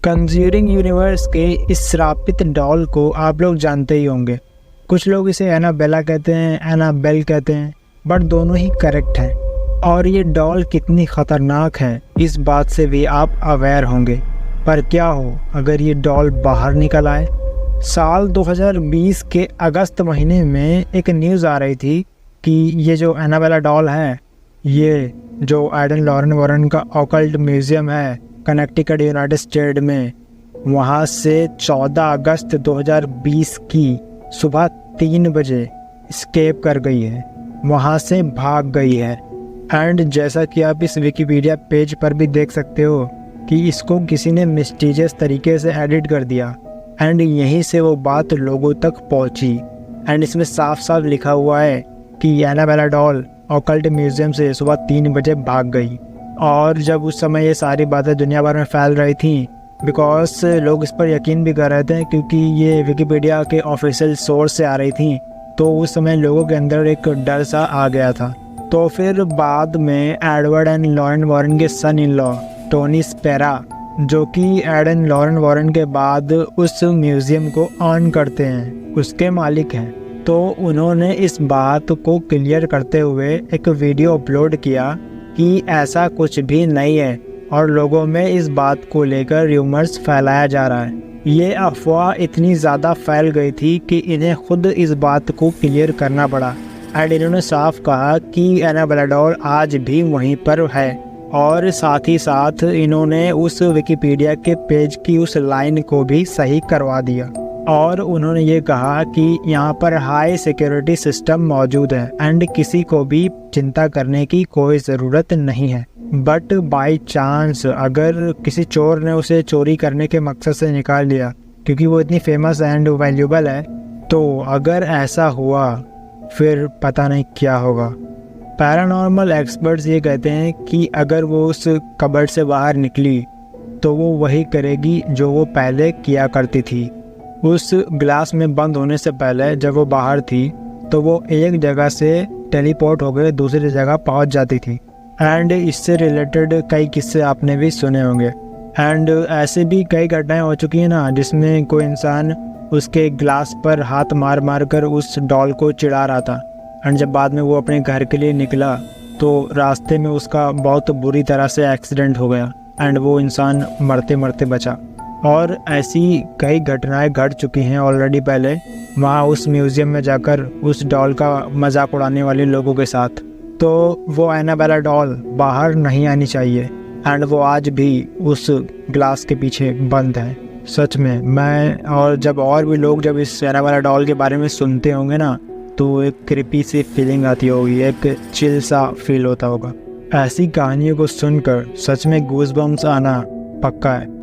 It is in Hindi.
कंज्यूरिंग यूनिवर्स के इस श्रापित डॉल को आप लोग जानते ही होंगे। कुछ लोग इसे एनाबेला कहते हैं, एनाबेल कहते हैं, बट दोनों ही करेक्ट हैं। और ये डॉल कितनी ख़तरनाक है इस बात से भी आप अवेयर होंगे। पर क्या हो अगर ये डॉल बाहर निकल आए। साल 2020 के अगस्त महीने में एक न्यूज़ आ रही थी कि ये जो एनाबेला डॉल है, ये जो एडन लॉरेन वॉरेन का ऑकल्ट म्यूज़ियम है कनेक्टिकट यूनाइटेड स्टेट में, वहाँ से 14 अगस्त 2020 की सुबह 3 बजे एस्केप कर गई है, वहाँ से भाग गई है। एंड जैसा कि आप इस विकिपीडिया पेज पर भी देख सकते हो कि इसको किसी ने मिस्टीरियस तरीके से एडिट कर दिया एंड यहीं से वो बात लोगों तक पहुँची। एंड इसमें साफ साफ लिखा हुआ है कि एनाबेला डॉल ऑकल्ट म्यूज़ियम से सुबह 3 बजे भाग गई। और जब उस समय ये सारी बातें दुनिया भर में फैल रही थी, बिकॉज लोग इस पर यकीन भी कर रहे थे क्योंकि ये विकिपीडिया के ऑफिशियल सोर्स से आ रही थी, तो उस समय लोगों के अंदर एक डर सा आ गया था। तो फिर बाद में एडवर्ड एंड लॉरेन वॉरेन के सन इन लॉ टोनी स्पेरा, जो कि एडन लॉरेन वॉरेन के बाद उस म्यूज़ियम को ऑन करते हैं, उसके मालिक हैं, तो उन्होंने इस बात को क्लियर करते हुए एक वीडियो अपलोड किया कि ऐसा कुछ भी नहीं है और लोगों में इस बात को लेकर र्यूमर्स फैलाया जा रहा है। ये अफवाह इतनी ज़्यादा फैल गई थी कि इन्हें खुद इस बात को क्लियर करना पड़ा। एंड इन्होंने साफ कहा कि एनाबेला डॉल आज भी वहीं पर है। और साथ ही साथ इन्होंने उस विकिपीडिया के पेज की उस लाइन को भी सही करवा दिया और उन्होंने ये कहा कि यहाँ पर हाई सिक्योरिटी सिस्टम मौजूद है एंड किसी को भी चिंता करने की कोई ज़रूरत नहीं है। बट बाय चांस अगर किसी चोर ने उसे चोरी करने के मकसद से निकाल लिया, क्योंकि वो इतनी फेमस एंड वैल्यूबल है, तो अगर ऐसा हुआ फिर पता नहीं क्या होगा। पैरानॉर्मल एक्सपर्ट्स ये कहते हैं कि अगर वो उस कबर्ड से बाहर निकली तो वो वही करेगी जो वो पहले किया करती थी। उस ग्लास में बंद होने से पहले जब वो बाहर थी तो वो एक जगह से टेलीपोर्ट होकर दूसरी जगह पहुंच जाती थी। एंड इससे रिलेटेड कई किस्से आपने भी सुने होंगे। एंड ऐसे भी कई घटनाएं हो चुकी हैं ना, जिसमें कोई इंसान उसके ग्लास पर हाथ मार मार कर उस डॉल को चिढ़ा रहा था। एंड जब बाद में वो अपने घर के लिए निकला तो रास्ते में उसका बहुत बुरी तरह से एक्सीडेंट हो गया एंड वो इंसान मरते मरते बचा। और ऐसी कई घटनाएं घट चुकी हैं ऑलरेडी पहले वहाँ उस म्यूज़ियम में जाकर उस डॉल का मजाक उड़ाने वाले लोगों के साथ। तो वो एनाबेला डॉल बाहर नहीं आनी चाहिए एंड वो आज भी उस ग्लास के पीछे बंद है। सच में मैं और जब और भी लोग जब इस एनाबेला डॉल के बारे में सुनते होंगे ना, तो एक क्रिपी सी फीलिंग आती होगी, एक चिल सा फील होता होगा। ऐसी कहानियों को सुनकर सच में गूज़बम्स आना पक्का है।